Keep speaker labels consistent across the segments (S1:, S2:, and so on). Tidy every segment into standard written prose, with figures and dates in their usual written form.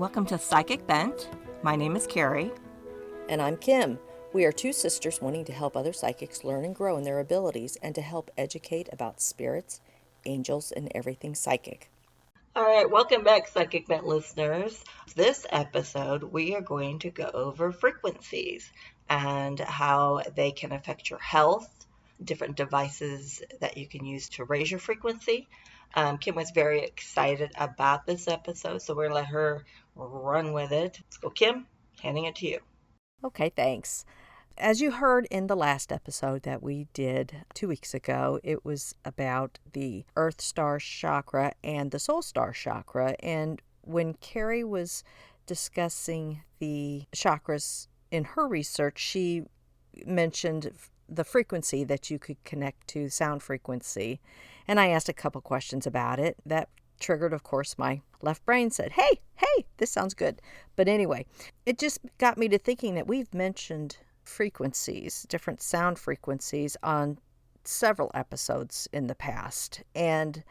S1: Welcome to PsychicBent. My name is Carrie.
S2: And I'm Kim. We are two sisters wanting to help other psychics learn and grow in their abilities and to help educate about spirits, angels, and everything psychic.
S1: All right, welcome back, PsychicBent listeners. This episode, we are going to go over frequencies and how they can affect your health, different devices that you can use to raise your frequency. Kim was very excited about this episode, so we're going to let her run with it. Let's go, Kim, handing it to you.
S2: Okay, thanks. As you heard in the last episode that we did 2 weeks ago, it was about the Earth Star Chakra and the Soul Star Chakra. And when Carrie was discussing the chakras in her research, she mentioned the frequency that you could connect to, sound frequency. And I asked a couple questions about it. That triggered, of course, my left brain said, hey, this sounds good. But anyway, it just got me to thinking that we've mentioned frequencies, different sound frequencies on several episodes in the past. And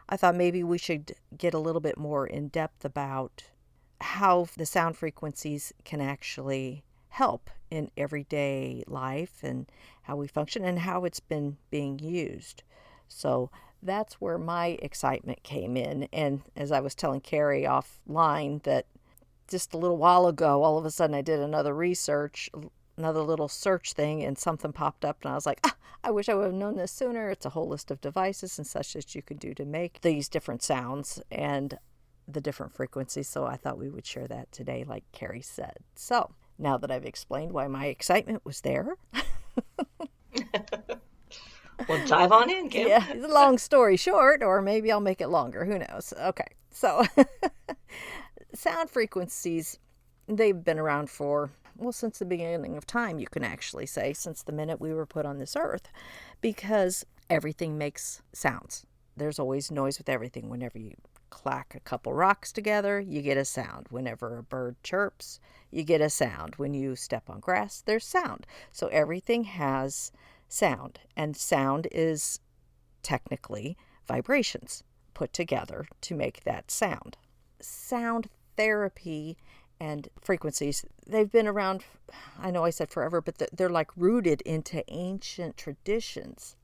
S2: I thought maybe we should get a little bit more in depth about how the sound frequencies can actually help in everyday life and how we function and how it's been being used. So that's where my excitement came in. And as I was telling Carrie offline that just a little while ago, all of a sudden I did another little search thing, and something popped up, and I was like, I wish I would have known this sooner. It's a whole list of devices and such that you can do to make these different sounds and the different frequencies. So I thought we would share that today, like Carrie said. So now that I've explained why my excitement was there.
S1: Well, dive on in, Kim.
S2: Yeah, it's a long story short, or maybe I'll make it longer. Who knows? Okay, so sound frequencies, they've been around since the beginning of time, you can actually say, since the minute we were put on this earth, because everything makes sounds. There's always noise with everything. Whenever you clack a couple rocks together, you get a sound. Whenever a bird chirps, you get a sound. When you step on grass, there's sound. So everything has sound, and sound is technically vibrations put together to make that sound. Sound therapy and frequencies, they've been around, I know I said forever, but they're like rooted into ancient traditions,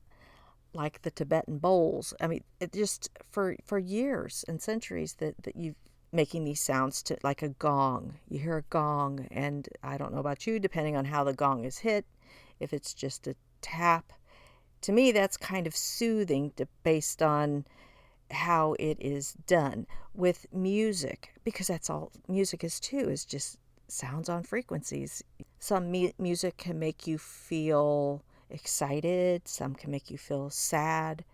S2: like the Tibetan bowls. I mean, it just for years and centuries that you making these sounds to like a gong. You hear a gong, and I don't know about you, depending on how the gong is hit, if it's just a tap, to me that's kind of soothing based on how it is done. With music, because that's all music is too, is just sounds on frequencies. Some music can make you feel excited, some can make you feel sad,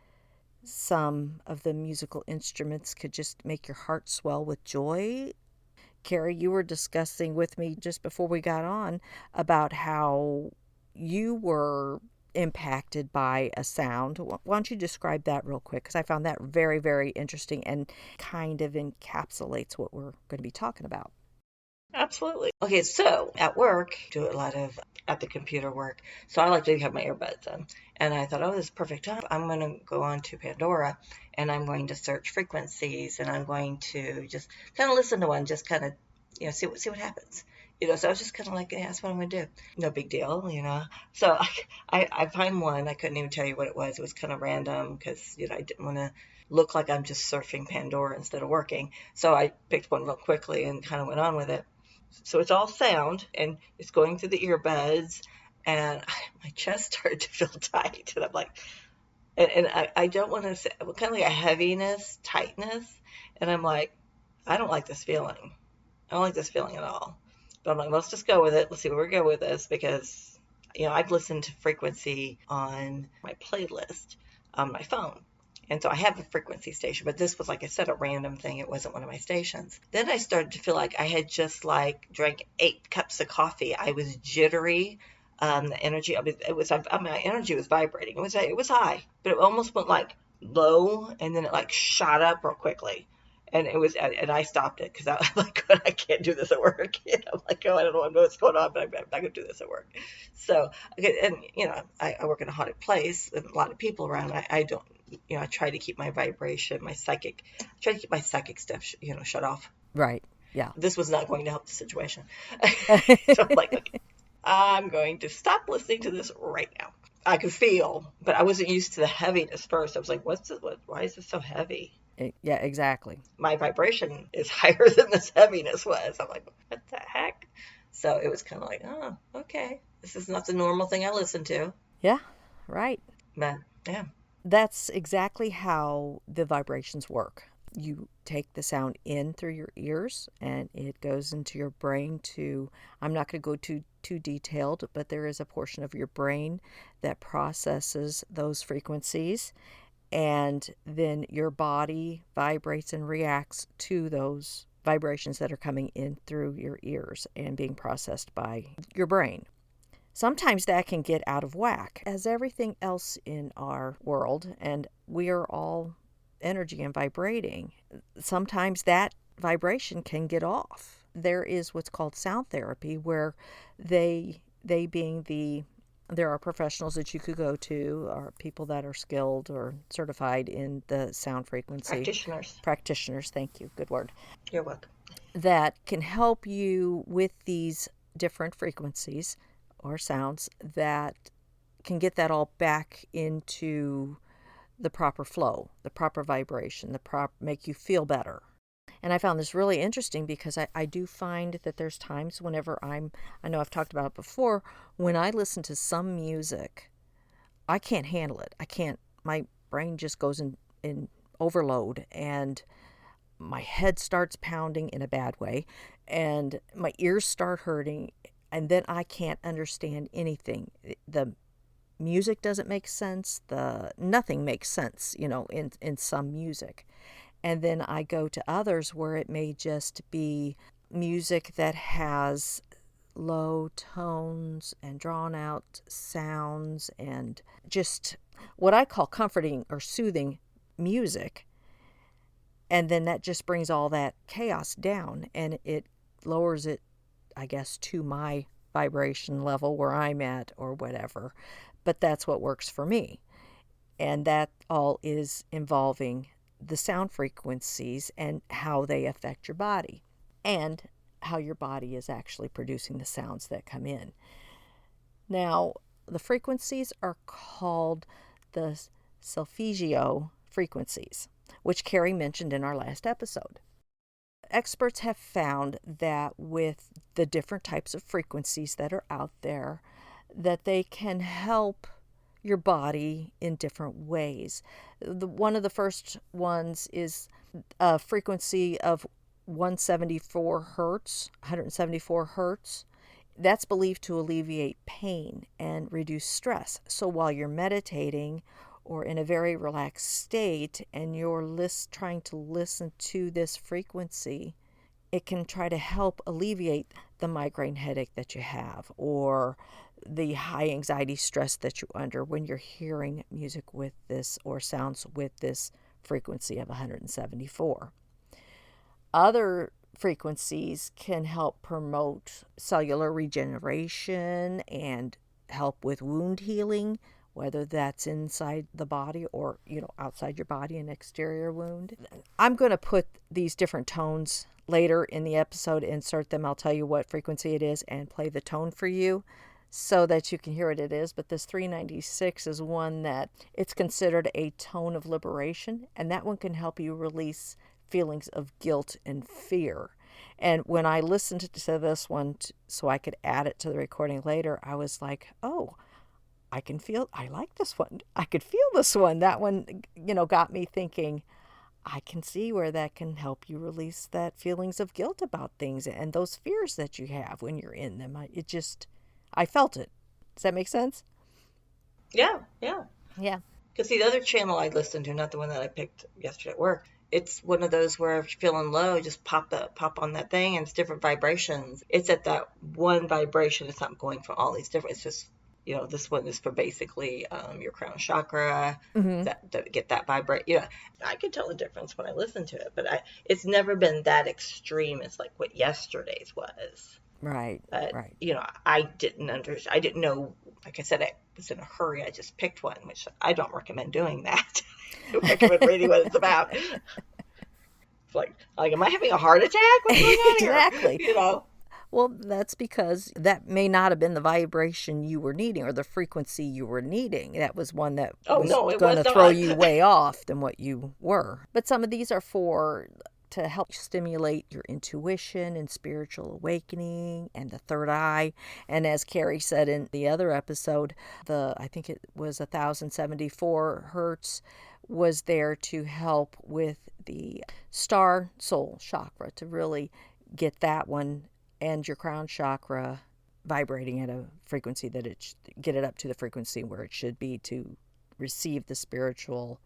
S2: some of the musical instruments could just make your heart swell with joy. Carrie, you were discussing with me just before we got on about how you were impacted by a sound. Why don't you describe that real quick? Because I found that very, very interesting and kind of encapsulates what we're going to be talking about.
S1: Absolutely. Okay, so at work, do a lot of at the computer work. So I like to have my earbuds on. And I thought, this is perfect time. I'm going to go on to Pandora and I'm going to search frequencies, and I'm going to just kind of listen to one, just kind of, see what happens. So I was just kind of like, yeah, that's what I'm going to do. No big deal, So I find one. I couldn't even tell you what it was. It was kind of random because, I didn't want to look like I'm just surfing Pandora instead of working. So I picked one real quickly and kind of went on with it. So it's all sound, and it's going through the earbuds, and my chest started to feel tight. And I'm like, and I don't want to say, kind of like a heaviness, tightness. And I'm like, I don't like this feeling. I don't like this feeling at all. But I'm like, let's just go with it. Let's see where we go with this, because, I've listened to frequency on my playlist on my phone. And so I have a frequency station, but this was, like I said, a random thing. It wasn't one of my stations. Then I started to feel like I had just drank 8 cups of coffee. I was jittery. The energy, my energy was vibrating. It was high, but it almost went low, and then it shot up real quickly. And I stopped it because I can't do this at work. I'm like, I don't know what's going on, but I'm not going to do this at work. So, okay, and, I work in a haunted place and a lot of people around. I don't, I try to keep my vibration, I try to keep my psychic stuff, shut off.
S2: Right. Yeah.
S1: This was not going to help the situation. So I'm like, okay, I'm going to stop listening to this right now. I could feel, but I wasn't used to the heaviness first. I was like, what's this? Why is this so heavy?
S2: Yeah, exactly.
S1: My vibration is higher than this heaviness was. I'm like, what the heck? So it was kind of like, oh, okay. This is not the normal thing I listen to.
S2: Yeah, right.
S1: But yeah.
S2: That's exactly how the vibrations work. You take the sound in through your ears and it goes into your brain to, I'm not going to go too detailed, but there is a portion of your brain that processes those frequencies, and then your body vibrates and reacts to those vibrations that are coming in through your ears and being processed by your brain. Sometimes that can get out of whack, as everything else in our world, and we are all energy and vibrating. Sometimes that vibration can get off. There is what's called sound therapy, where they being there are professionals that you could go to, or people that are skilled or certified in the sound frequency. Practitioners, thank you, good word.
S1: You're welcome.
S2: That can help you with these different frequencies or sounds that can get that all back into the proper flow, the proper vibration, make you feel better. And I found this really interesting because I do find that there's times whenever I know I've talked about it before, when I listen to some music, I can't handle it. My brain just goes in overload, and my head starts pounding in a bad way, and my ears start hurting, and then I can't understand anything. The music doesn't make sense. Nothing makes sense, in some music. And then I go to others where it may just be music that has low tones and drawn out sounds and just what I call comforting or soothing music. And then that just brings all that chaos down, and it lowers it, I guess, to my vibration level where I'm at or whatever. But that's what works for me. And that all is involving the sound frequencies and how they affect your body, and how your body is actually producing the sounds that come in. Now, the frequencies are called the solfeggio frequencies, which Carrie mentioned in our last episode. Experts have found that with the different types of frequencies that are out there, that they can help your body in different ways. One of the first ones is a frequency of 174 hertz. That's believed to alleviate pain and reduce stress. So while you're meditating or in a very relaxed state and you're trying to listen to this frequency, it can try to help alleviate the migraine headache that you have, or the high anxiety stress that you're under when you're hearing music with this or sounds with this frequency of 174. Other frequencies can help promote cellular regeneration and help with wound healing, whether that's inside the body or, outside your body, an exterior wound. I'm going to put these different tones later in the episode, insert them. I'll tell you what frequency it is and play the tone for you so that you can hear what it is. But this 396 is one that it's considered a tone of liberation, and that one can help you release feelings of guilt and fear. And when I listened to this one so I could add it to the recording later, I was like, oh, I like this one. I could feel this one. That one, got me thinking, I can see where that can help you release that feelings of guilt about things and those fears that you have when you're in them. I felt it. Does that make sense?
S1: Yeah.
S2: Yeah.
S1: Because the other channel I listened to, not the one that I picked yesterday at work, it's one of those where if you're feeling low, just pop on that thing, and it's different vibrations. It's at that one vibration. It's not going for all these different. It's just, this one is for basically your crown chakra, that get that vibrate. I can tell the difference when I listen to it, but it's never been that extreme as like what yesterday's was.
S2: Right.
S1: But,
S2: right.
S1: I didn't understand. I didn't know. Like I said, I was in a hurry. I just picked one, which I don't recommend doing that. I recommend reading what it's about. like, am I having a heart attack? What's going on here?
S2: Exactly.
S1: You know?
S2: Well, that's because that may not have been the vibration you were needing or the frequency you were needing. That was one that
S1: Oh,
S2: was
S1: no, it
S2: going
S1: was
S2: to throw
S1: not.
S2: you way off than what you were. But some of these are for to help stimulate your intuition and spiritual awakening and the third eye. And as Carrie said in the other episode, I think it was 1074 hertz was there to help with the star soul chakra to really get that one and your crown chakra vibrating at a frequency that get it up to the frequency where it should be to receive the spiritual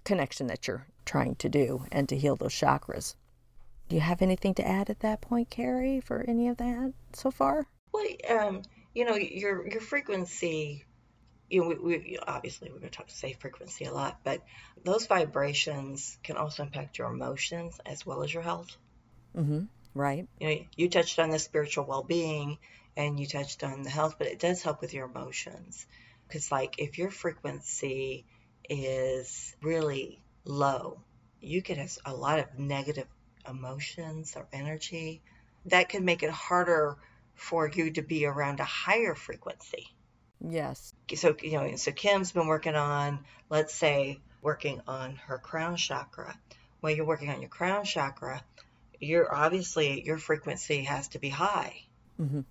S2: connection that you're trying to do and to heal those chakras. Do you have anything to add at that point, Carrie, for any of that so far?
S1: Well, your frequency, we obviously we're going to say frequency a lot, but those vibrations can also impact your emotions as well as your health.
S2: Mm-hmm. Right.
S1: You touched on the spiritual well-being and you touched on the health, but it does help with your emotions. Because like if your frequency is really low, you could have a lot of negative emotions or energy. That could make it harder for you to be around a higher frequency.
S2: Yes.
S1: So, so Kim's been working on, let's say, working on her crown chakra. When you're working on your crown chakra, your frequency has to be high.
S2: Mm-hmm.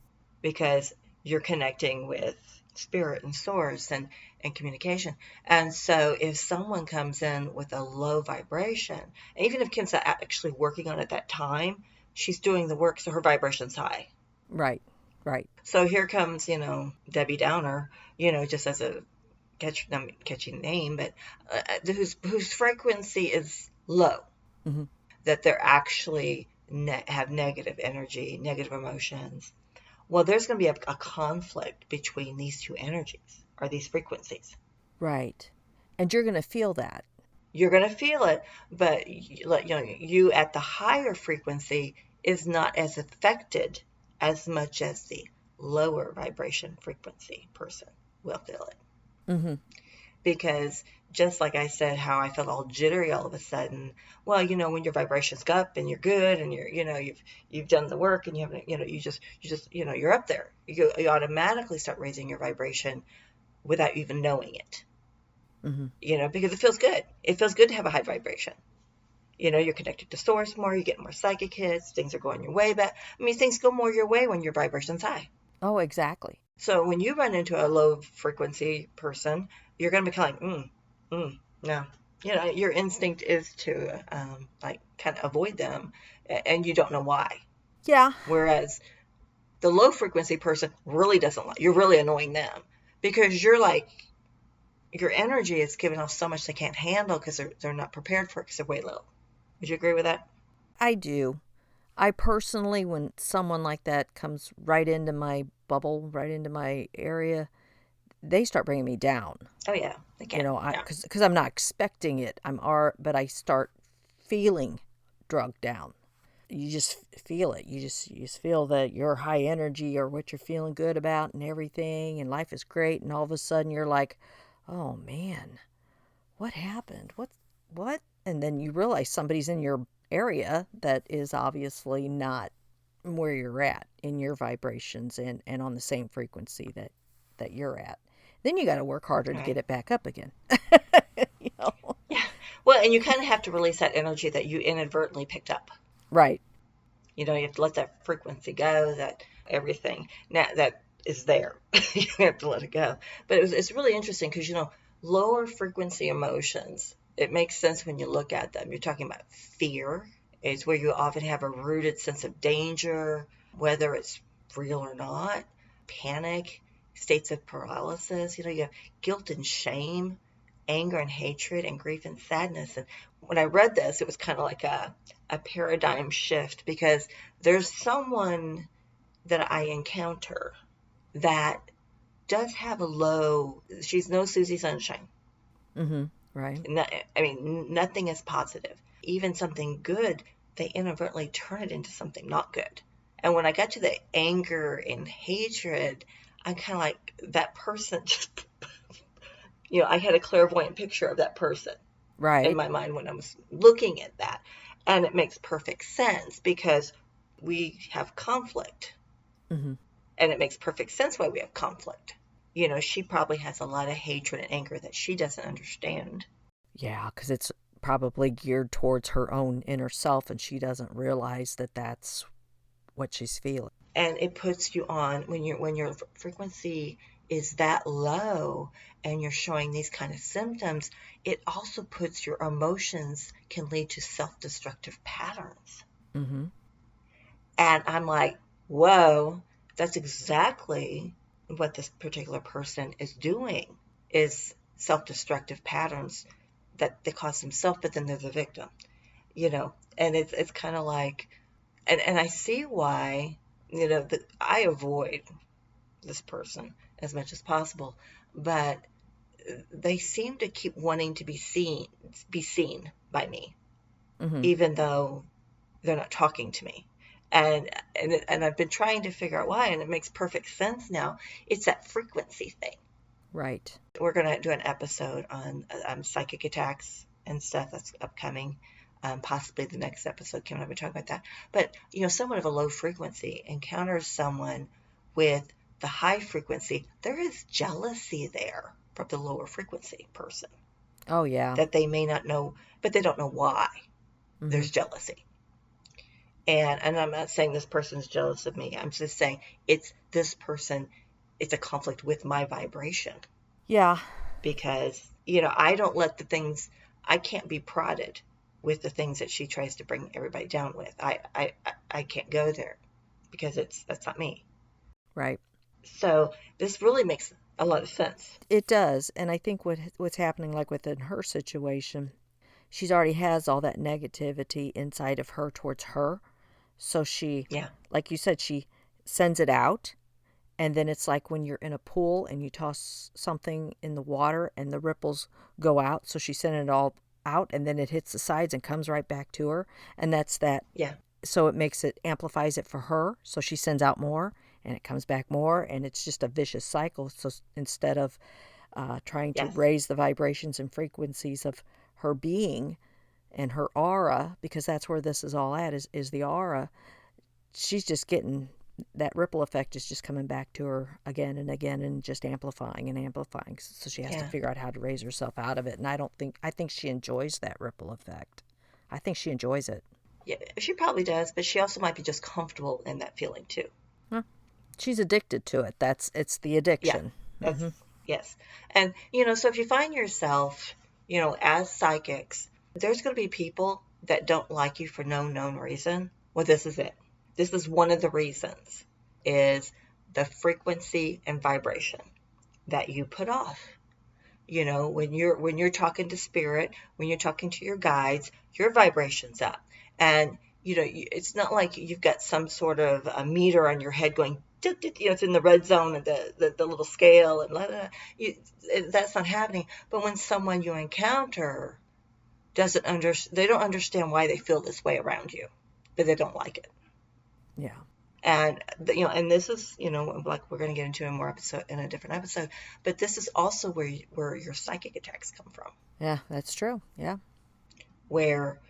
S1: Because you're connecting with spirit and source and communication. And so if someone comes in with a low vibration, and even if Kim's actually working on it at that time, she's doing the work, so her vibration's high.
S2: Right.
S1: So here comes, Debbie Downer, just as a catchy name, but whose frequency is low.
S2: Mm-hmm.
S1: That they're actually have negative energy, negative emotions. Well, there's going to be a conflict between these two energies or these frequencies.
S2: Right. And you're going to feel that.
S1: You're going to feel it, but you at the higher frequency is not as affected as much as the lower vibration frequency person will feel it.
S2: Mm-hmm.
S1: Because just like I said, how I felt all jittery all of a sudden. Well, when your vibrations go up and you're good and you've done the work and you haven't, you're up there. You automatically start raising your vibration without even knowing it.
S2: Mm-hmm.
S1: Because it feels good. It feels good to have a high vibration. You're connected to source more. You get more psychic hits. Things are going your way. But things go more your way when your vibration's high.
S2: Oh, exactly.
S1: So when you run into a low frequency person, you're going to be kind of like, no. Your instinct is to kind of avoid them, and you don't know why.
S2: Yeah.
S1: Whereas the low frequency person really doesn't like, you're really annoying them because you're like, your energy is giving off so much they can't handle because they're not prepared for it because they're way low. Would you agree with that?
S2: I do. I personally, when someone like that comes right into my bubble, right into my area, they start bringing me down.
S1: Oh yeah, they can.
S2: Because I'm not expecting it. But I start feeling drugged down. You just feel it. You just feel that you're high energy or what you're feeling good about and everything, and life is great. And all of a sudden, you're like, "Oh man, what happened? What?" And then you realize somebody's in your area that is obviously not where you're at in your vibrations and on the same frequency that you're at. Then you got to work harder to get it back up again.
S1: Yeah. Well, and you kind of have to release that energy that you inadvertently picked up.
S2: Right.
S1: You have to let that frequency go, that everything now that is there. You have to let it go. But it's really interesting because, lower frequency emotions, it makes sense when you look at them. You're talking about fear. It's where you often have a rooted sense of danger, whether it's real or not. Panic, states of paralysis. You have guilt and shame, anger and hatred, and grief and sadness. And when I read this, it was kind of like a paradigm shift because there's someone that I encounter that does have a low, she's no Susie Sunshine.
S2: Mm-hmm. Right.
S1: Nothing is positive. Even something good, they inadvertently turn it into something not good. And when I got to the anger and hatred, I'm kind of like, that person just, I had a clairvoyant picture of that person
S2: right
S1: in my mind when I was looking at that. And it makes perfect sense because we have conflict.
S2: Mm-hmm.
S1: And it makes perfect sense why we have conflict. She probably has a lot of hatred and anger that she doesn't understand.
S2: Yeah, because it's probably geared towards her own inner self, and she doesn't realize that that's what she's feeling.
S1: And it puts you on when your frequency is that low and you're showing these kind of symptoms, it also puts your emotions can lead to self-destructive patterns.
S2: Mm-hmm.
S1: And I'm like, whoa, that's exactly what this particular person is doing, is self-destructive patterns that they cause themselves, but then they're the victim, and it's kind of like, and I see why, that I avoid this person as much as possible, but they seem to keep wanting to be seen by me,
S2: Mm-hmm.
S1: even though they're not talking to me. And I've been trying to figure out why, and it makes perfect sense now. It's that frequency thing.
S2: Right.
S1: We're going to do an episode on psychic attacks and stuff that's upcoming. Possibly the next episode, Kim and I will talk about that. But, someone of a low frequency encounters someone with the high frequency. There is jealousy there from the lower frequency person
S2: Oh, yeah.
S1: that they may not know, but they don't know why.
S2: Mm-hmm.
S1: There's jealousy. And I'm not saying this person's jealous of me. I'm just saying it's this person, it's a conflict with my vibration.
S2: Yeah.
S1: Because, I don't let the things, I can't be prodded with the things that she tries to bring everybody down with. I can't go there because that's not me.
S2: Right.
S1: So this really makes a lot of sense.
S2: It does, and I think what's happening, like within her situation, she's already has all that negativity inside of her towards her, so she,
S1: Yeah.
S2: like you said, she sends it out. And then it's like when you're in a pool and you toss something in the water and the ripples go out. So she's sending it all out and then it hits the sides and comes right back to her. And that's that.
S1: Yeah.
S2: So it makes it, amplifies it for her. So she sends out more and it comes back more. And it's just a vicious cycle. So instead of trying to
S1: Yes.
S2: raise the vibrations and frequencies of her being and her aura, because that's where this is all at, is the aura, she's just getting that ripple effect is just coming back to her again and again and just amplifying and amplifying. So she has to
S1: Yeah.
S2: figure out how to raise herself out of it. And I think she enjoys that ripple effect. I think she enjoys it.
S1: Yeah. She probably does, but she also might be just comfortable in that feeling too.
S2: Huh. She's addicted to it. It's the
S1: Yeah.
S2: addiction.
S1: That's,
S2: Mm-hmm.
S1: yes. And, so if you find yourself, as psychics, there's going to be people that don't like you for no known reason. Well, this is it. This is one of the reasons, is the frequency and vibration that you put off. When you're talking to spirit, when you're talking to your guides, your vibration's up. And, it's not like you've got some sort of a meter on your head going, it's in the red zone of the little scale, and blah, blah, blah. That's not happening. But when someone you encounter they don't understand why they feel this way around you, but they don't like it.
S2: Yeah.
S1: And and this is, like we're going to get into in a different episode, but this is also where your psychic attacks come from,
S2: Yeah, that's true. Yeah.
S1: where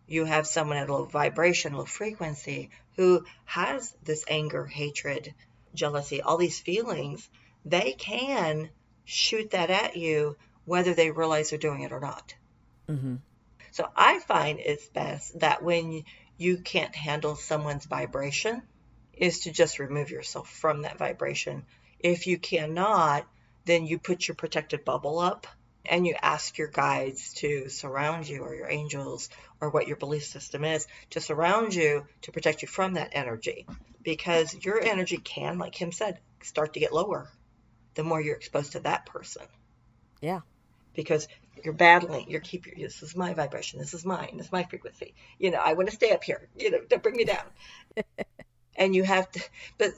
S1: you have someone at low vibration, low frequency, who has this anger, hatred, jealousy, all these feelings. They can shoot that at you whether they realize they're doing it or not.
S2: Mm-hmm.
S1: So I find it's best that when you can't handle someone's vibration, is to just remove yourself from that vibration. If you cannot, then you put your protected bubble up and you ask your guides to surround you, or your angels, or what your belief system is, to surround you to protect you from that energy. Because your energy can, like Kim said, start to get lower the more you're exposed to that person.
S2: Yeah.
S1: Because you're battling, this is my vibration, this is mine, this is my frequency. I want to stay up here, don't bring me down. And you have to, but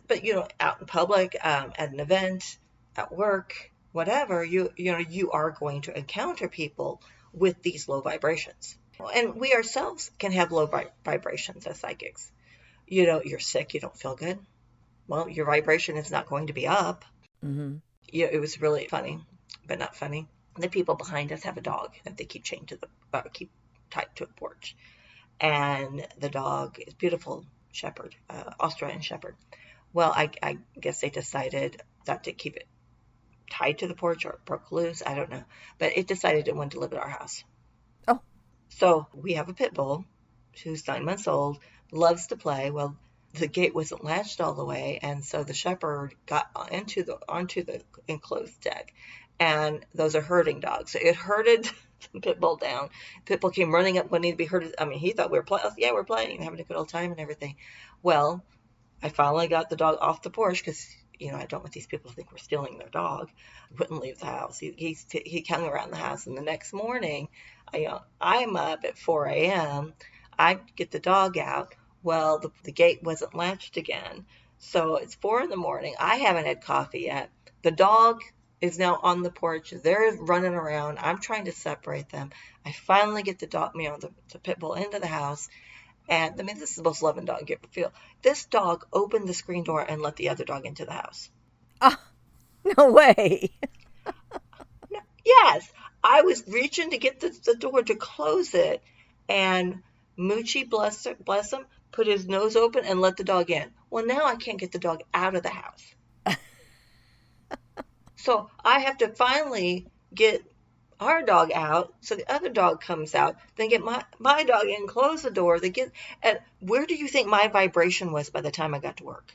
S1: out in public, at an event, at work, whatever, you are going to encounter people with these low vibrations. And we ourselves can have low vibrations as psychics. You're sick, you don't feel good. Well, your vibration is not going to be up.
S2: Mm-hmm.
S1: It was really funny, but not funny. The people behind us have a dog that they keep chained to keep tied to a porch. and the dog is beautiful shepherd, Australian shepherd. Well, I guess they decided not to keep it tied to the porch or it broke loose. I don't know. But it decided it wanted to live at our house.
S2: Oh.
S1: So we have a pit bull who's 9 months old, loves to play. Well, the gate wasn't latched all the way, and so the shepherd got onto the enclosed deck, and those are herding dogs. So it herded the pit bull down. Pit bull came running up wanting to be herded. I mean, he thought we were playing. Yeah, we're playing, having a good old time and everything. Well, I finally got the dog off the porch because, I don't want these people to think we're stealing their dog. Wouldn't leave the house. He hung around the house, and the next morning, I'm up at 4 a.m. I get the dog out. Well, the gate wasn't latched again, so it's 4 in the morning. I haven't had coffee yet. The dog is now on the porch. They're running around. I'm trying to separate them. I finally get the dog, the pit bull into the house. And I mean, this is the most loving dog you ever feel. This dog opened the screen door and let the other dog into the house.
S2: No way.
S1: Yes, I was reaching to get the door to close it, and Moochie, bless him, put his nose open and let the dog in. Well, now I can't get the dog out of the house. So I have to finally get our dog out, so the other dog comes out, then get my dog in, close the door, and where do you think my vibration was by the time I got to work?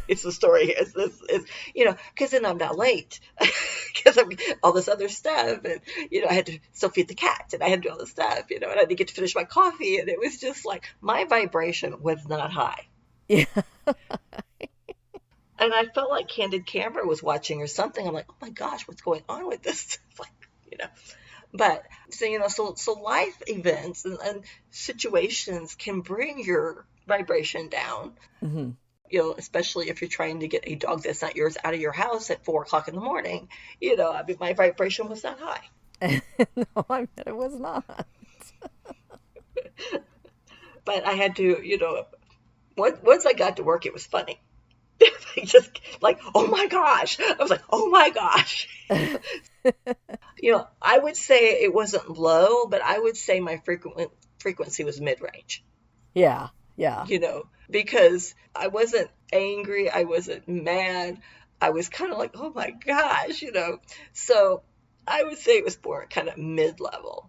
S1: It's the story. Because then I'm not late, because I'm all this other stuff, and I had to still feed the cat, and I had to do all this stuff, and I had to get to finish my coffee, and it was just like my vibration was not high.
S2: Yeah.
S1: And I felt like candid camera was watching or something. I'm like, oh my gosh, what's going on with this? But so life events and situations can bring your vibration down.
S2: Mm-hmm.
S1: Especially if you're trying to get a dog that's not yours out of your house at 4 o'clock in the morning. I mean, my vibration was not high.
S2: No, I bet it was not.
S1: But I had to, once I got to work, it was funny. Just like, oh my gosh. I was like, oh my gosh. I would say it wasn't low, but I would say my frequency was mid-range.
S2: Yeah.
S1: Because I wasn't angry. I wasn't mad. I was kind of like, oh my gosh, So I would say it was more kind of mid-level.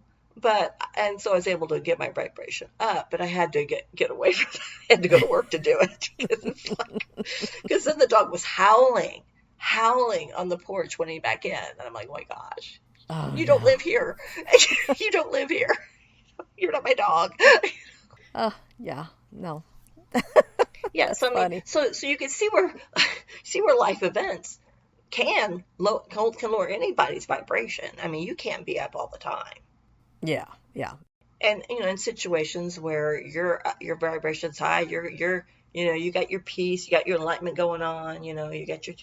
S1: And so I was able to get my vibration up, but I had to get away from that. I had to go to work to do it. Because then the dog was howling on the porch when he back in. And I'm like, oh my gosh, you don't live here. You don't live here. You're not my dog.
S2: Yeah, no.
S1: Yeah, so I mean, so you can see where life events can lower anybody's vibration. I mean, you can't be up all the time.
S2: Yeah.
S1: And in situations where your vibration's high, you're you got your peace, you got your enlightenment going on, you got you're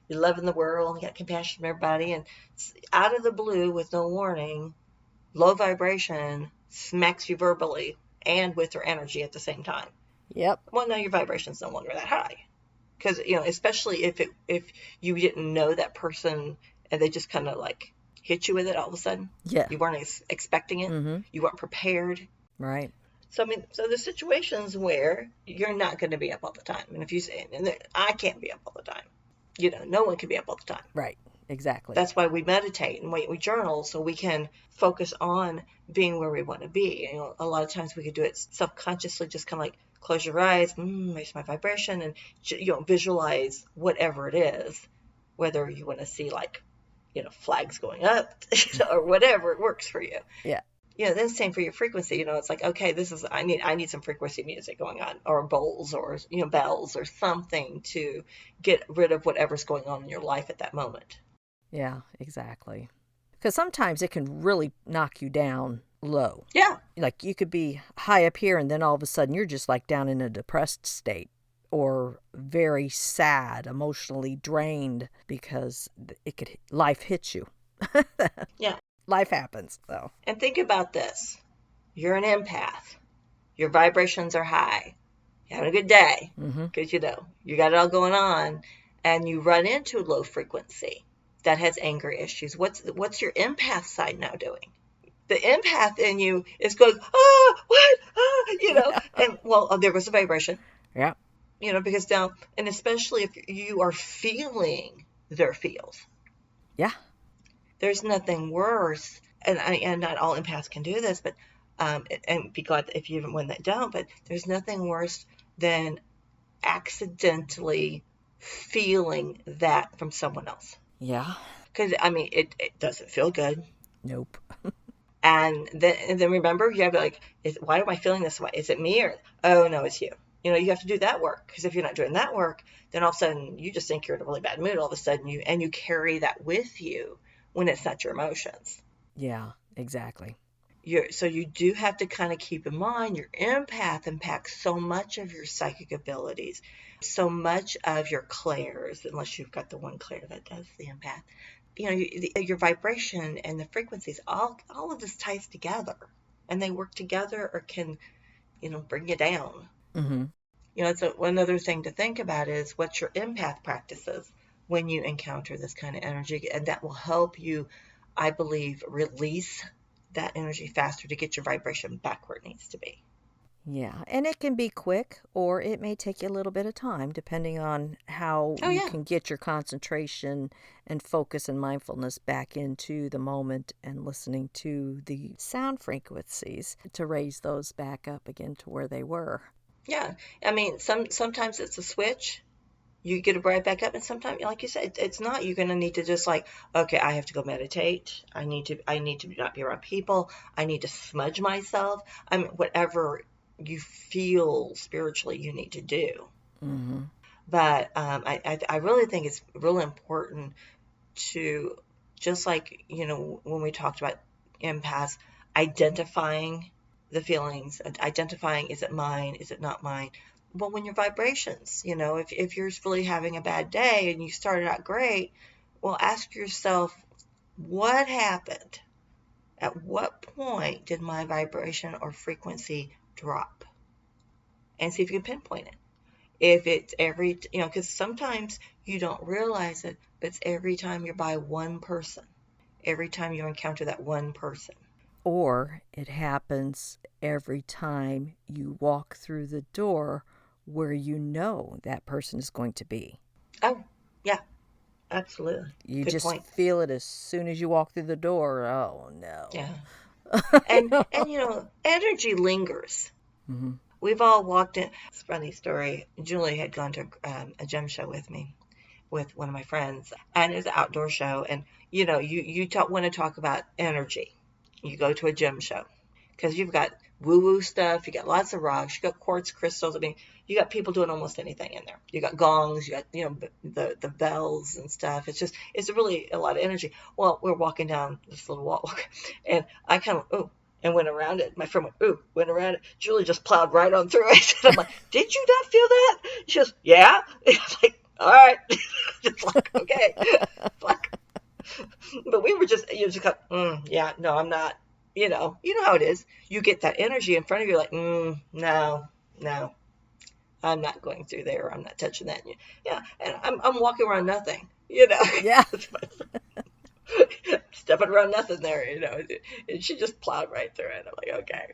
S1: loving the world, you got compassion for everybody, and out of the blue with no warning, low vibration smacks you verbally and with their energy at the same time.
S2: Yep.
S1: Well, now your vibration's no longer that high, because especially if you didn't know that person and they just kind of like hit you with it all of a sudden.
S2: Yeah.
S1: You weren't expecting it.
S2: Mm-hmm.
S1: You weren't prepared.
S2: Right.
S1: So, I mean, there's situations where you're not going to be up all the time. And if you say, I can't be up all the time. No one can be up all the time.
S2: Right. Exactly.
S1: That's why we meditate and we journal, so we can focus on being where we want to be. A lot of times we could do it subconsciously, just kind of like close your eyes, raise my vibration, and visualize whatever it is, whether you want to see like flags going up or whatever works for you.
S2: Yeah.
S1: Then same for your frequency. It's like, okay, I need some frequency music going on, or bowls, or bells, or something to get rid of whatever's going on in your life at that moment.
S2: Yeah, exactly. Because sometimes it can really knock you down low.
S1: Yeah.
S2: Like you could be high up here and then all of a sudden you're just like down in a depressed state or very sad, emotionally drained because life hits you.
S1: Yeah.
S2: Life happens, though.
S1: And think about this. You're an empath. Your vibrations are high. You're having a good day because, you got it all going on, and you run into low frequency that has anger issues. What's your empath side now doing? The empath in you is going, ah, what? Ah, and well, there goes the vibration,
S2: Yeah.
S1: because now, and especially if you are feeling their feels,
S2: Yeah.
S1: there's nothing worse. And not all empaths can do this, but and be glad if you even when they don't. But there's nothing worse than accidentally feeling that from someone else.
S2: Yeah.
S1: Because it doesn't feel good.
S2: Nope.
S1: And then remember, you have to why am I feeling this way? Is it me or oh no, it's you? You have to do that work, because if you're not doing that work, then all of a sudden you just think you're in a really bad mood. All of a sudden you carry that with you when it's not your emotions.
S2: Yeah, exactly.
S1: So you do have to kind of keep in mind your empath impacts so much of your psychic abilities, so much of your clairs, unless you've got the one clair that does the empath. Your vibration and the frequencies, all of this ties together, and they work together or can, bring you down.
S2: Mm-hmm.
S1: So one other thing to think about is what your empath practices when you encounter this kind of energy, and that will help you, I believe, release that energy faster to get your vibration back where it needs to be.
S2: Yeah, and it can be quick or it may take you a little bit of time depending on how
S1: Oh
S2: you
S1: yeah,
S2: can get your concentration and focus and mindfulness back into the moment and listening to the sound frequencies to raise those back up again to where they were.
S1: yeah. Sometimes it's a switch. You get it right back up, and sometimes, like you said, it's not. You're gonna need to just okay, I have to go meditate. I need to not be around people. I need to smudge myself. Whatever you feel spiritually you need to do.
S2: Mm-hmm.
S1: But I really think it's really important to, just like, when we talked about empaths, identifying the feelings, identifying, is it mine, is it not mine? Well, when your vibrations, if you're really having a bad day and you started out great, well, ask yourself, what happened? At what point did my vibration or frequency drop? And see if you can pinpoint it. If it's because sometimes you don't realize it, but it's every time you're by one person, every time you encounter that one person.
S2: Or it happens every time you walk through the door where you know that person is going to be.
S1: Oh, yeah, absolutely.
S2: You
S1: Good
S2: just
S1: point.
S2: feel it as soon as you walk through the door. Oh no.
S1: Yeah. And energy lingers.
S2: Mm-hmm.
S1: We've all walked in. It's a funny story. Julie had gone to a gem show with me, with one of my friends, and it was an outdoor show. And you want to talk about energy. You go to a gem show because you've got woo-woo stuff, you got lots of rocks, you got quartz crystals. You got people doing almost anything in there. You got gongs, you got the bells and stuff. It's really a lot of energy. Well, we're walking down this little walk, and I kind of and went around it. My friend went around it. Julie just plowed right on through it. And I'm like, did you not feel that? She goes, yeah. It's like, all right. Just like, okay. Like, but we were just kind yeah, no, I'm not. You know how it is. You get that energy in front of you, like, no, no, I'm not going through there. I'm not touching that. Yeah, and I'm walking around nothing.
S2: Yeah.
S1: Stepping around nothing there. And she just plowed right through it. I'm like, okay,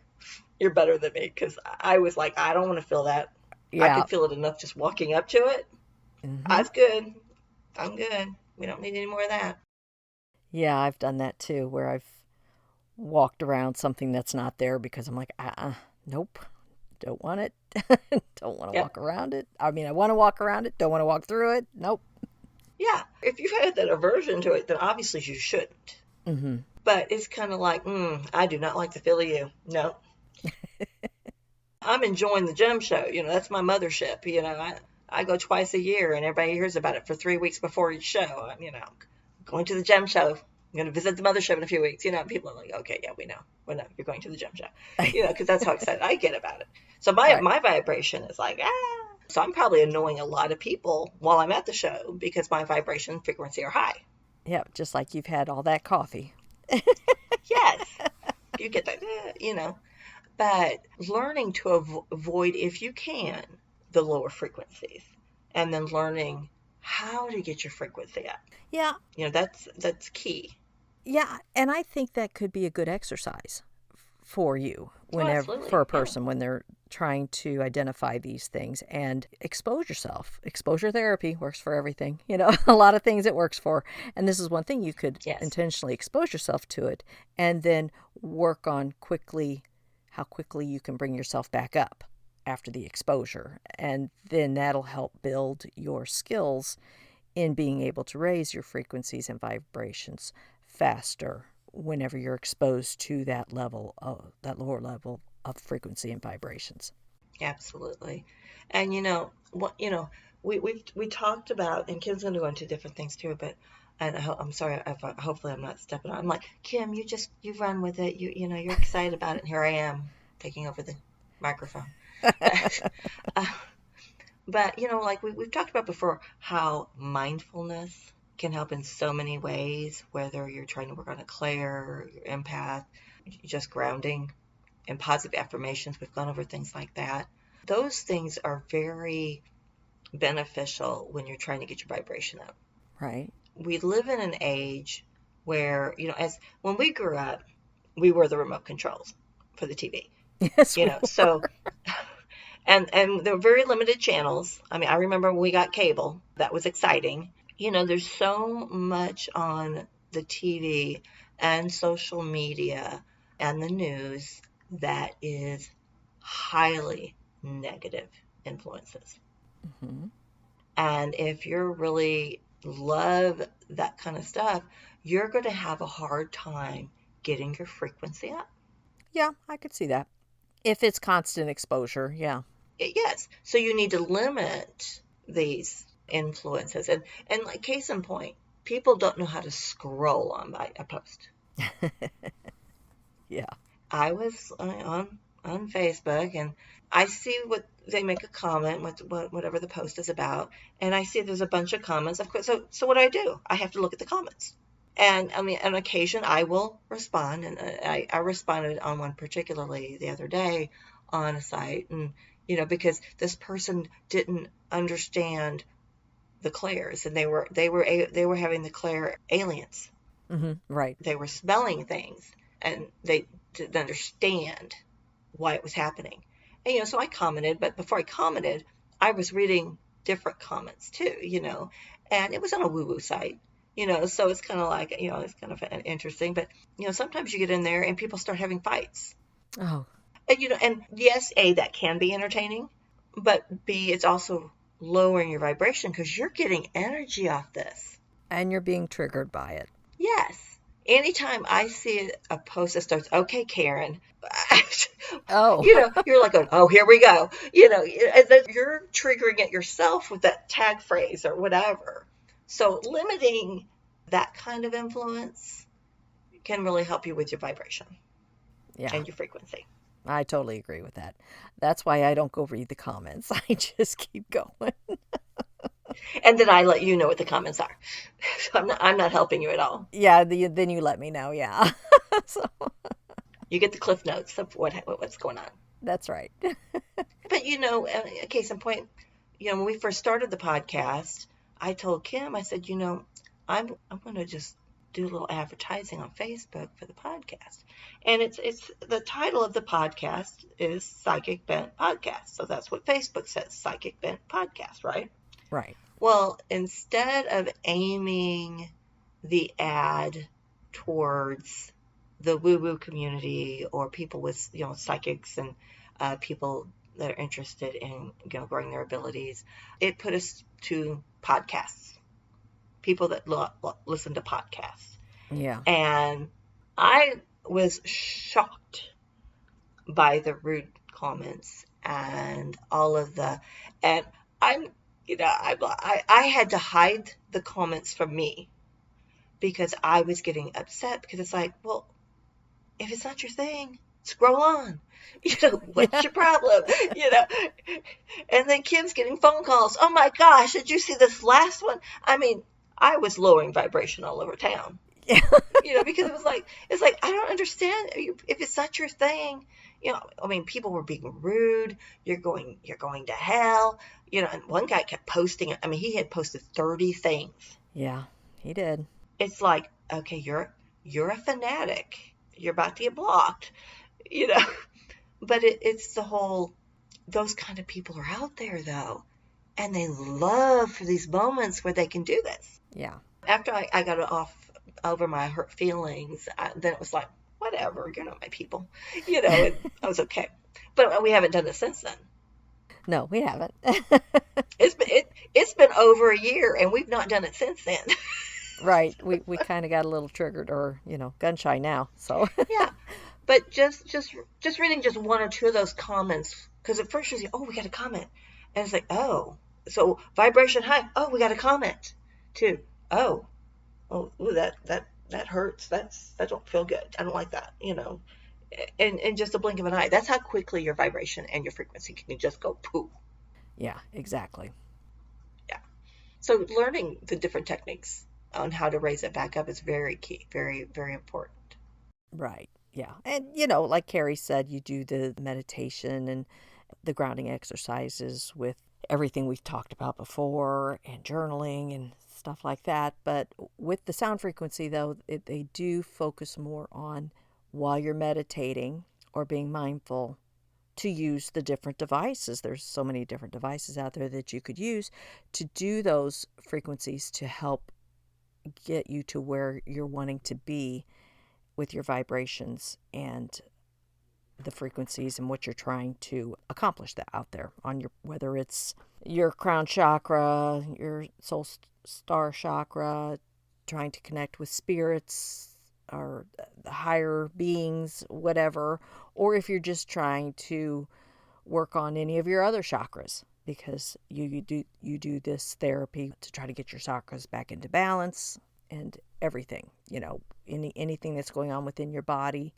S1: you're better than me, because I was like, I don't want to feel that. I
S2: Yeah.
S1: could feel it enough just walking up to it.
S2: Mm-hmm.
S1: I'm good. I'm good. We don't need any more of that.
S2: Yeah, I've done that too, where I've walked around something that's not there because I'm like, nope, don't want it. Don't want to
S1: Yep.
S2: walk around it. I mean, I want to walk around it, don't want to walk through it. Nope.
S1: Yeah. If you've had that aversion to it, then obviously you shouldn't.
S2: Mm-hmm.
S1: But it's kind of like, I do not like the feel of you. No. I'm enjoying the gem show. That's my mothership. I go twice a year, and everybody hears about it for 3 weeks before each show. Going to the gem show. I'm going to visit the mothership in a few weeks. People are like, okay, yeah, we know. We know you're going to the gem show. Because that's how excited I get about it. So my,
S2: Right.
S1: my vibration is like, ah. So I'm probably annoying a lot of people while I'm at the show because my vibration frequency are high.
S2: Yeah, just like you've had all that coffee.
S1: Yes, you get that, But learning to avoid, if you can, the lower frequencies, and then learning how to get your frequency up.
S2: Yeah.
S1: That's key.
S2: Yeah, and I think that could be a good exercise for you
S1: Oh,
S2: whenever for
S1: absolutely.
S2: a
S1: Yeah.
S2: person when they're trying to identify these things and expose yourself. Exposure therapy works for everything. A lot of things it works for. And this is one thing you could
S1: Yes.
S2: intentionally expose yourself to it and then work on how quickly you can bring yourself back up after the exposure. And then that'll help build your skills in being able to raise your frequencies and vibrations faster whenever you're exposed to that lower level of frequency and vibrations.
S1: Absolutely. And what we talked about, and Kim's going to go into different things too, but and I'm sorry, hopefully I'm not stepping on. I'm like, Kim, you run with it. You're excited about it, and here I am taking over the microphone. But uh, but like we've talked about before, how mindfulness can help in so many ways, whether you're trying to work on a clair or your empath, just grounding and positive affirmations. We've gone over things like that. Those things are very beneficial when you're trying to get your vibration up.
S2: Right.
S1: We live in an age where, as when we grew up, we were the remote controls for the TV.
S2: Yes, we
S1: So and there were very limited channels. I mean, I remember when we got cable, that was exciting. There's so much on the TV and social media and the news that is highly negative influences.
S2: hmm
S1: And if you're really love that kind of stuff, you're going to have a hard time getting your frequency up.
S2: Yeah, I could see that. If it's constant exposure, yeah.
S1: Yes. So you need to limit these influences. And like case in point, people don't know how to scroll on a post.
S2: Yeah.
S1: I was on Facebook, and I see what they make a comment, whatever the post is about, and I see there's a bunch of comments. Of course, so what do? I have to look at the comments. And I mean, on occasion, I will respond, and I responded on one particularly the other day on a site, and because this person didn't understand the clairs, and they were having the clair aliens.
S2: Right.
S1: They were smelling things, and they didn't understand why it was happening. And so I commented, but before I commented, I was reading different comments too, and it was on a woo woo site. So it's kind of like, it's kind of interesting. But, sometimes you get in there and people start having fights.
S2: Oh,
S1: And yes, A, that can be entertaining, but B, it's also lowering your vibration because you're getting energy off this.
S2: and you're being triggered by it.
S1: Yes. Anytime I see a post that starts, okay, Karen,
S2: Oh,
S1: you're like, oh, here we go. And then you're triggering it yourself with that tag phrase or whatever. So limiting that kind of influence can really help you with your vibration
S2: yeah.
S1: and your frequency.
S2: I totally agree with that. That's why I don't go read the comments. I just keep going.
S1: And then I let you know what the comments are. So I'm not helping you at all.
S2: Yeah, then you let me know. Yeah. So
S1: You get the cliff notes of what's going on.
S2: that's right.
S1: But a case in point, when we first started the podcast, I told Kim, I said, I'm going to just do a little advertising on Facebook for the podcast. And it's the title of the podcast is Psychic Bent Podcast. So that's what Facebook says, Psychic Bent Podcast, right?
S2: Right.
S1: Well, instead of aiming the ad towards the woo-woo community or people with, psychics and people that are interested in, growing their abilities, it put us to podcasts, people that listen to podcasts.
S2: Yeah.
S1: And I was shocked by the rude comments and all of and I'm, I had to hide the comments from me because I was getting upset because it's like, well, if it's not your thing, scroll on. What's
S2: Yeah.
S1: your problem? And then Kim's getting phone calls. Oh my gosh, did you see this last one? I mean, I was lowering vibration all over town.
S2: Yeah.
S1: Because it's like I don't understand if it's not your thing. I mean, people were being rude. You're going to hell. And one guy kept posting. I mean, he had posted 30 things.
S2: Yeah. He did.
S1: It's like, okay, you're a fanatic. You're about to get blocked, you know. But it's the whole, those kind of people are out there though. And they love for these moments where they can do this.
S2: Yeah.
S1: After I got off over my hurt feelings, then it was like, whatever, you're not my people. I was okay. But we haven't done it since then.
S2: No, we haven't.
S1: It's been over a year, and we've not done it since then.
S2: Right. We kind of got a little triggered or, gun shy now. So,
S1: Yeah, but just reading just one or two of those comments, because at first you say, "Oh, we got a comment," and it's like, "Oh, so vibration high. Oh, we got a comment too. Oh, ooh, that hurts. That don't feel good. I don't like that. In just a blink of an eye. That's how quickly your vibration and your frequency can just go poof.
S2: yeah, exactly.
S1: Yeah. So learning the different techniques on how to raise it back up is very key, very, very important.
S2: Right. Yeah. And, like Carrie said, you do the meditation and the grounding exercises with everything we've talked about before and journaling and stuff like that. But with the sound frequency, though, they do focus more on while you're meditating or being mindful to use the different devices. There's so many different devices out there that you could use to do those frequencies to help get you to where you're wanting to be with your vibrations and the frequencies and what you're trying to accomplish that out there on your, whether it's your crown chakra, your soul star chakra, trying to connect with spirits or the higher beings, whatever, or if you're just trying to work on any of your other chakras, because you do this therapy to try to get your chakras back into balance and everything, anything that's going on within your body,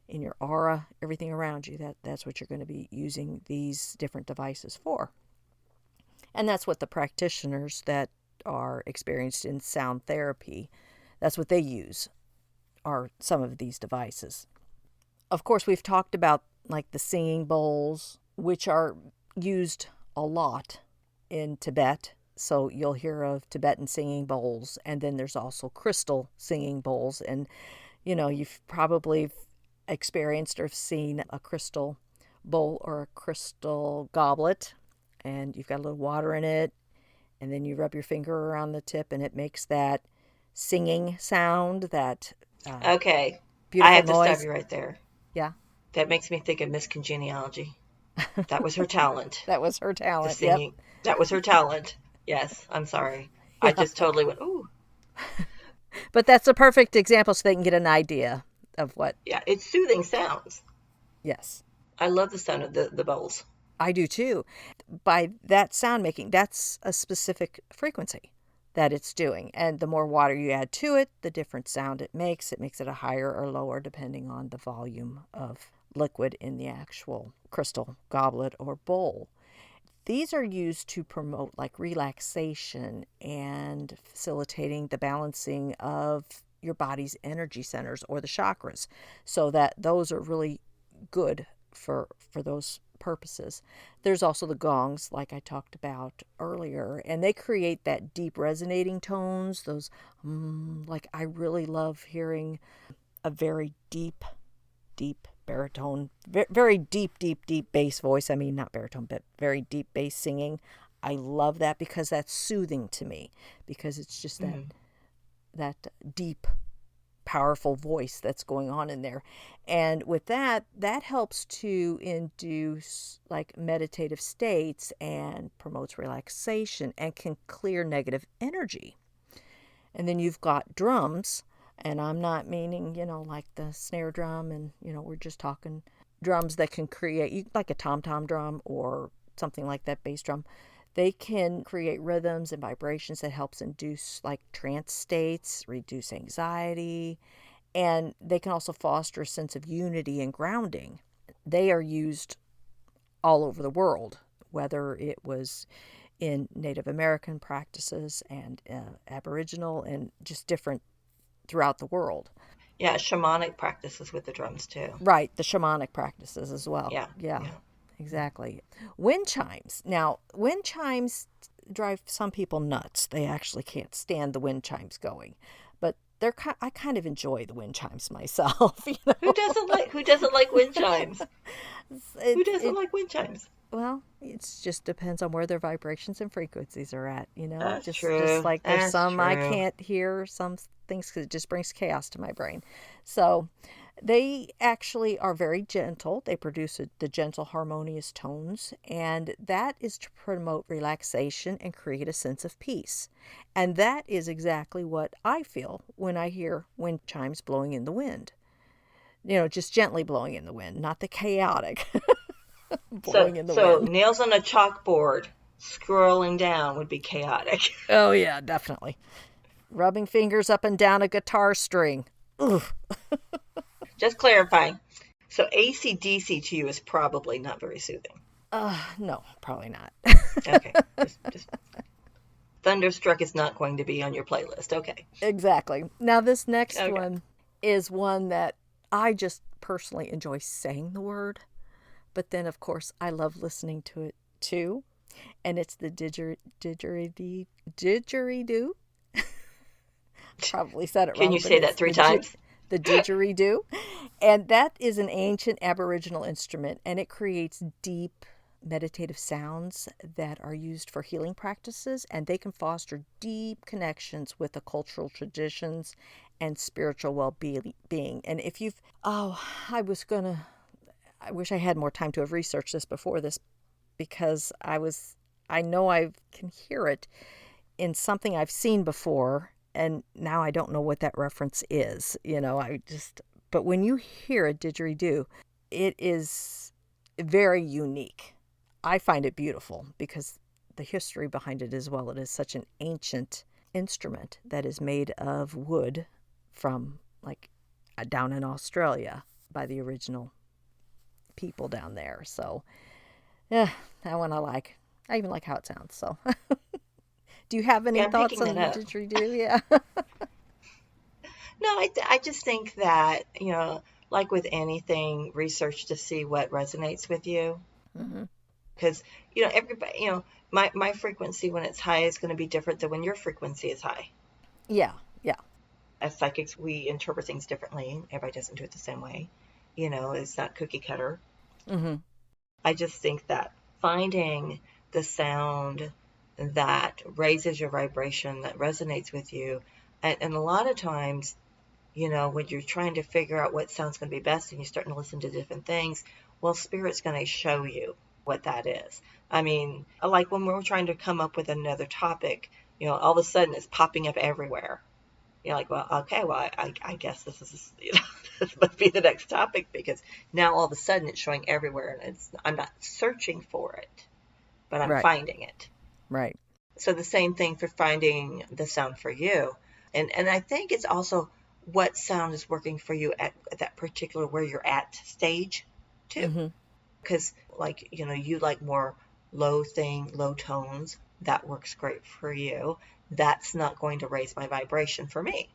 S2: in your aura, everything around you, that's what you're going to be using these different devices for. And that's what the practitioners that are experienced in sound therapy, that's what they use, are some of these devices. Of course, we've talked about like the singing bowls, which are used a lot in Tibet. So you'll hear of Tibetan singing bowls, and then there's also crystal singing bowls. And, you've probably experienced or seen a crystal bowl or a crystal goblet, and you've got a little water in it, and then you rub your finger around the tip, and it makes that singing sound, that
S1: Okay, I
S2: beautiful
S1: have to stop
S2: noise.
S1: you right there.
S2: Yeah,
S1: That makes me think of Miss Congeniality. That was her talent.
S2: that was her
S1: The
S2: talent. Yep.
S1: singing. That was her talent. Yes, I'm sorry. I
S2: Yeah.
S1: just totally went, ooh.
S2: But that's a perfect example so they can get an idea of what.
S1: Yeah, it's soothing sounds.
S2: Yes,
S1: I love the sound of the bowls.
S2: I do too. By that sound making, that's a specific frequency that it's doing. And the more water you add to it, the different sound it makes. It makes it a higher or lower depending on the volume of liquid in the actual crystal goblet or bowl. These are used to promote like relaxation and facilitating the balancing of your body's energy centers or the chakras, so that those are really good for those purposes. There's also the gongs, like I talked about earlier, and they create that deep resonating tones. Those, like I really love hearing a very deep baritone, very deep bass voice. I mean, not baritone, but very deep bass singing. I love that because that's soothing to me, because it's just that deep, powerful voice that's going on in there. And with that helps to induce like meditative states and promotes relaxation and can clear negative energy. And then you've got drums, and I'm not meaning, like the snare drum, and, we're just talking drums that can create, like a tom-tom drum or something like that, bass drum. They can create rhythms and vibrations that helps induce like trance states, reduce anxiety, and they can also foster a sense of unity and grounding. They are used all over the world, whether it was in Native American practices and Aboriginal and just different throughout the world.
S1: Yeah, shamanic practices with the drums too.
S2: Right, the shamanic practices as well.
S1: Yeah,
S2: Yeah,
S1: yeah.
S2: exactly. Wind chimes. Now, wind chimes drive some people nuts. They actually can't stand the wind chimes going. But I kind of enjoy the wind chimes myself.
S1: Who doesn't like wind chimes?
S2: It
S1: Who doesn't
S2: it
S1: like wind chimes?
S2: Well, it just depends on where their vibrations and frequencies are at.
S1: That's
S2: Just
S1: true.
S2: like there's
S1: That's
S2: some I
S1: true.
S2: can't hear, some things because it just brings chaos to my brain. So they actually are very gentle. They produce the gentle, harmonious tones, and that is to promote relaxation and create a sense of peace. And that is exactly what I feel when I hear wind chimes blowing in the wind. Just gently blowing in the wind, not the chaotic
S1: So,
S2: blowing in the
S1: so
S2: wind.
S1: nails on a chalkboard scrolling down would be chaotic.
S2: Oh, yeah, definitely. Rubbing fingers up and down a guitar string. Ooh.
S1: Just clarifying. So AC/DC to you is probably not very soothing.
S2: No, probably not.
S1: Okay. Just Thunderstruck is not going to be on your playlist. Okay.
S2: Exactly. Now, this next
S1: Okay.
S2: one is one that I just personally enjoy saying the word, but then, of course, I love listening to it too. And it's the didgeridoo. Probably said it
S1: Can
S2: wrong,
S1: you
S2: but
S1: say that
S2: it's
S1: three times?
S2: the didgeridoo. And that is an ancient Aboriginal instrument, and it creates deep meditative sounds that are used for healing practices, and they can foster deep connections with the cultural traditions and spiritual well-being. And if you've, oh, I wish I had more time to have researched this before this because I know I can hear it in something I've seen before, and now I don't know what that reference is. But when you hear a didgeridoo, it is very unique. I find it beautiful because the history behind it as well. It is such an ancient instrument that is made of wood from like down in Australia by the original people down there. So, yeah, that one I like. I even like how it sounds. So, do you have any
S1: Yeah, I'm
S2: thoughts
S1: picking that
S2: on the
S1: up.
S2: didgeridoo? Yeah.
S1: No, I just think that, like with anything, research to see what resonates with you.
S2: Mm-hmm.
S1: Because, everybody, my frequency when it's high is going to be different than when your frequency is high.
S2: Yeah. Yeah.
S1: As psychics, we interpret things differently. Everybody doesn't do it the same way. It's not cookie cutter.
S2: Mm-hmm.
S1: I just think that finding the sound that raises your vibration, that resonates with you, and a lot of times, when you're trying to figure out what sound's going to be best and you're starting to listen to different things, well, Spirit's going to show you what that is. I mean, like when we're trying to come up with another topic, all of a sudden it's popping up everywhere. You're like, well, okay, well, I guess this is, this must be the next topic because now all of a sudden it's showing everywhere and I'm not searching for it, but I'm
S2: Right.
S1: finding it.
S2: Right.
S1: So the same thing for finding the sound for you. And I think it's also what sound is working for you at that particular where you're at stage too.
S2: Mm-hmm.
S1: Because like, you like more low tones. That works great for you. That's not going to raise my vibration for me.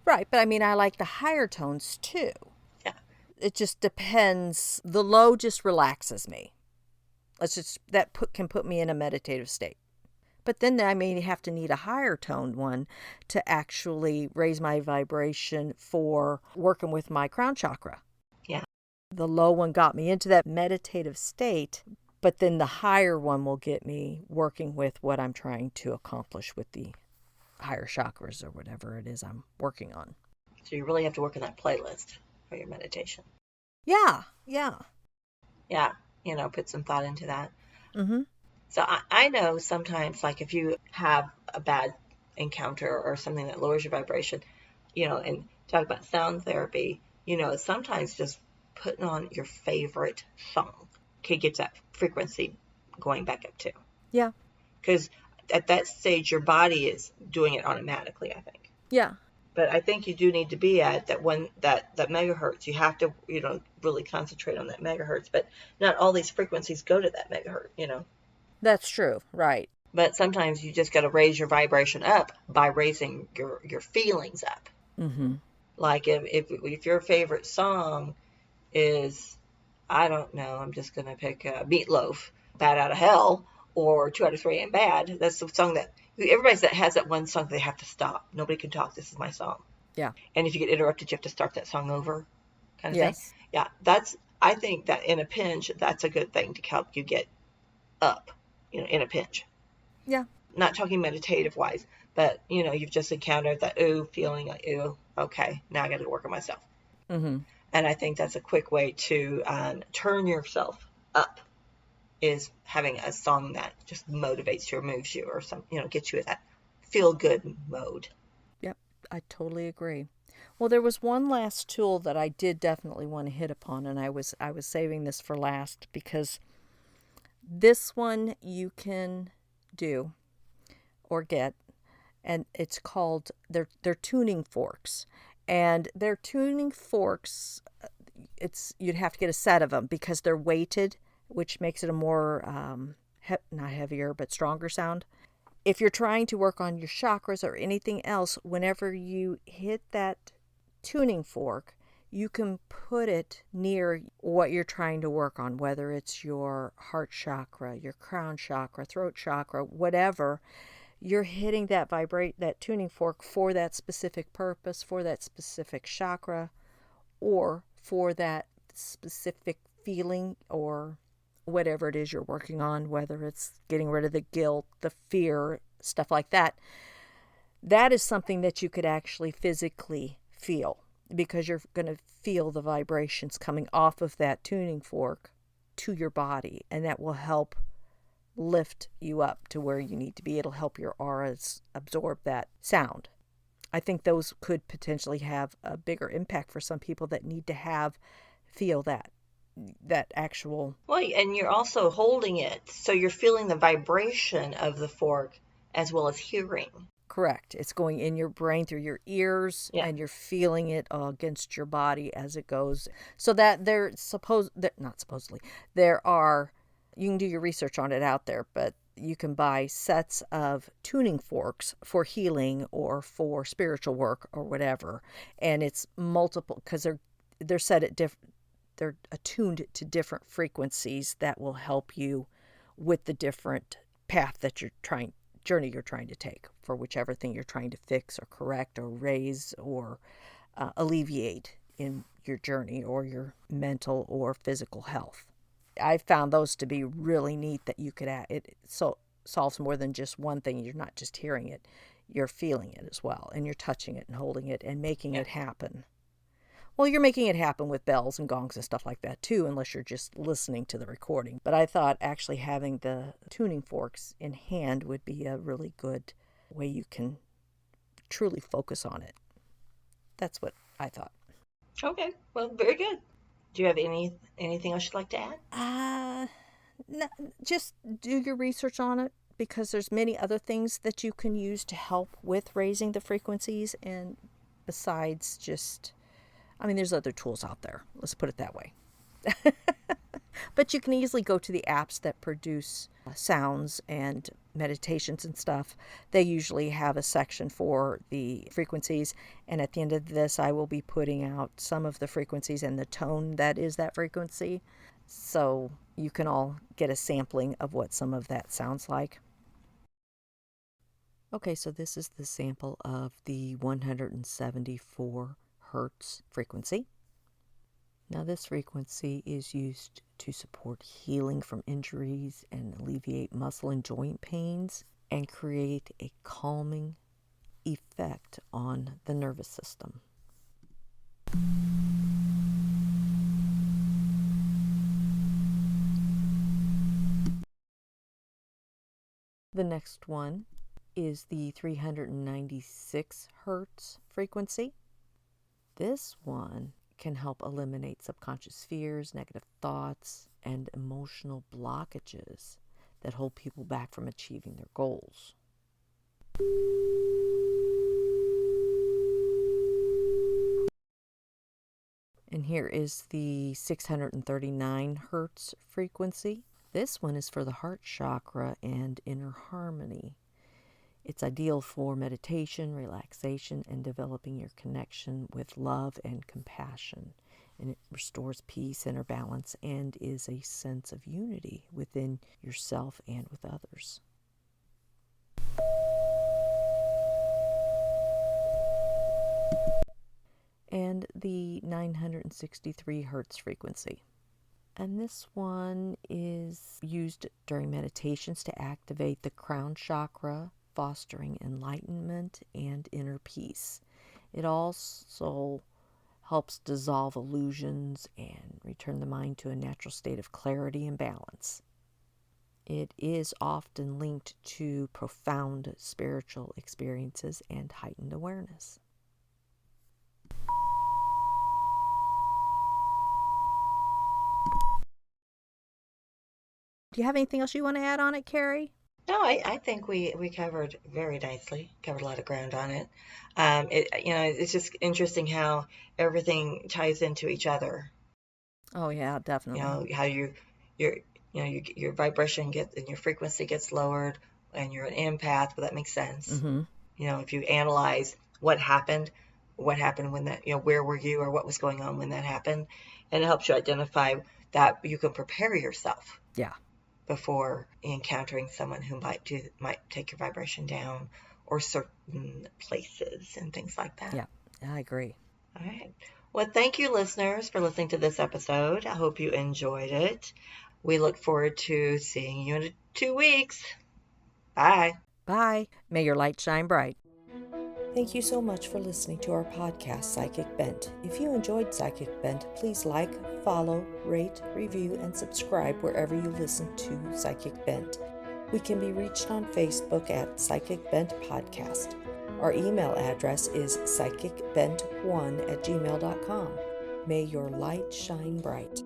S2: Right. But I mean, I like the higher tones too.
S1: Yeah.
S2: It just depends. The low just relaxes me. Can put me in a meditative state. But then I may have to need a higher toned one to actually raise my vibration for working with my crown chakra.
S1: Yeah.
S2: The low one got me into that meditative state, but then the higher one will get me working with what I'm trying to accomplish with the higher chakras or whatever it is I'm working on.
S1: So you really have to work on that playlist for your meditation.
S2: Yeah, yeah.
S1: Yeah. Put some thought into that.
S2: Mm-hmm.
S1: So I know sometimes, like if you have a bad encounter or something that lowers your vibration, and talk about sound therapy, sometimes just putting on your favorite song can get that frequency going back up too.
S2: Yeah.
S1: Because at that stage, your body is doing it automatically, I think.
S2: Yeah.
S1: But I think you do need to be at that megahertz. You have to, really concentrate on that megahertz. But not all these frequencies go to that megahertz.
S2: That's true. Right.
S1: But sometimes you just got to raise your vibration up by raising your feelings up.
S2: Mm-hmm.
S1: Like if your favorite song is, I don't know, I'm just going to pick Meatloaf, Bad Out of Hell, or 2 Out of 3 Ain't Bad. That's the song that everybody that has that one song they have to stop. Nobody can talk. This is my song.
S2: Yeah.
S1: And if you get interrupted, you have to start that song over, kind of thing.
S2: Yes.
S1: Yeah, I think that in a pinch, that's a good thing to help you get up, in a pinch.
S2: Yeah.
S1: Not talking meditative wise, but you've just encountered that ooh feeling, like ooh, okay, now I got to work on myself.
S2: Mm-hmm.
S1: And I think that's a quick way to turn yourself up, is having a song that just motivates you or moves you or gets you in that feel good mode.
S2: Yep. I totally agree. Well, there was one last tool that I did definitely want to hit upon, and I was saving this for last because this one you can do or get, and it's called they're tuning forks, and they're tuning forks. It's you'd have to get a set of them because they're weighted, which makes it a more not heavier but stronger sound. If you're trying to work on your chakras or anything else, whenever you hit that tuning fork, you can put it near what you're trying to work on, whether it's your heart chakra, your crown chakra, throat chakra, whatever. You're hitting that tuning fork for that specific purpose, for that specific chakra, or for that specific feeling or whatever it is you're working on, whether it's getting rid of the guilt, the fear, stuff like that. That is something that you could actually physically feel because you're going to feel the vibrations coming off of that tuning fork to your body, and that will help lift you up to where you need to be. It'll help your auras absorb that sound. I think those could potentially have a bigger impact for some people that need to feel that actual.
S1: Well, and you're also holding it, so you're feeling the vibration of the fork as well as hearing.
S2: Correct. It's going in your brain through your ears,
S1: Yeah.
S2: and you're feeling it against your body as it goes. So that not supposedly, there are, you can do your research on it out there, but you can buy sets of tuning forks for healing or for spiritual work or whatever. And it's multiple because they're set at they're attuned to different frequencies that will help you with the different path that journey you're trying to take for whichever thing you're trying to fix or correct or raise or alleviate in your journey or your mental or physical health. I found those to be really neat that you could add. It solves more than just one thing. You're not just hearing it, you're feeling it as well, and you're touching it and holding it and making it happen. Well, you're making it happen with bells and gongs and stuff like that too, unless you're just listening to the recording. But I thought actually having the tuning forks in hand would be a really good way you can truly focus on it. That's what I thought.
S1: Okay, well, very good. Do you have anything else you'd like to add?
S2: No, just do your research on it because there's many other things that you can use to help with raising the frequencies, and besides just, I mean, there's other tools out there. Let's put it that way. But you can easily go to the apps that produce sounds and meditations and stuff. They usually have a section for the frequencies. And at the end of this, I will be putting out some of the frequencies and the tone that is that frequency. So you can all get a sampling of what some of that sounds like. Okay, so this is the sample of the 174 hertz frequency. Now, this frequency is used to support healing from injuries and alleviate muscle and joint pains and create a calming effect on the nervous system. The next one is the 396 hertz frequency. This one can help eliminate subconscious fears, negative thoughts, and emotional blockages that hold people back from achieving their goals. And here is the 639 hertz frequency. This one is for the heart chakra and inner harmony. It's ideal for meditation, relaxation, and developing your connection with love and compassion. And it restores peace, inner balance, and is a sense of unity within yourself and with others. the 963 hertz frequency. And this one is used during meditations to activate the crown chakra, fostering enlightenment and inner peace. It also helps dissolve illusions and return the mind to a natural state of clarity and balance. It is often linked to profound spiritual experiences and heightened awareness. Do you have anything else you want to add on it, Carrie?
S1: No, I think we covered very nicely, covered a lot of ground on it. It's just interesting how everything ties into each other.
S2: Oh yeah, definitely.
S1: How your vibration gets and your frequency gets lowered, and you're an empath, but that makes sense.
S2: Mm-hmm.
S1: If you analyze what happened when that, where were you or what was going on when that happened, and it helps you identify that you can prepare yourself.
S2: Yeah.
S1: Before encountering someone who might take your vibration down, or certain places and things like that.
S2: Yeah, I agree.
S1: All right. Well, thank you, listeners, for listening to this episode. I hope you enjoyed it. We look forward to seeing you in 2 weeks. Bye.
S2: Bye. May your light shine bright. Thank you so much for listening to our podcast, Psychic Bent. If you enjoyed Psychic Bent, please like, follow, rate, review, and subscribe wherever you listen to Psychic Bent. We can be reached on Facebook at Psychic Bent Podcast. Our email address is psychicbent1@gmail.com. May your light shine bright.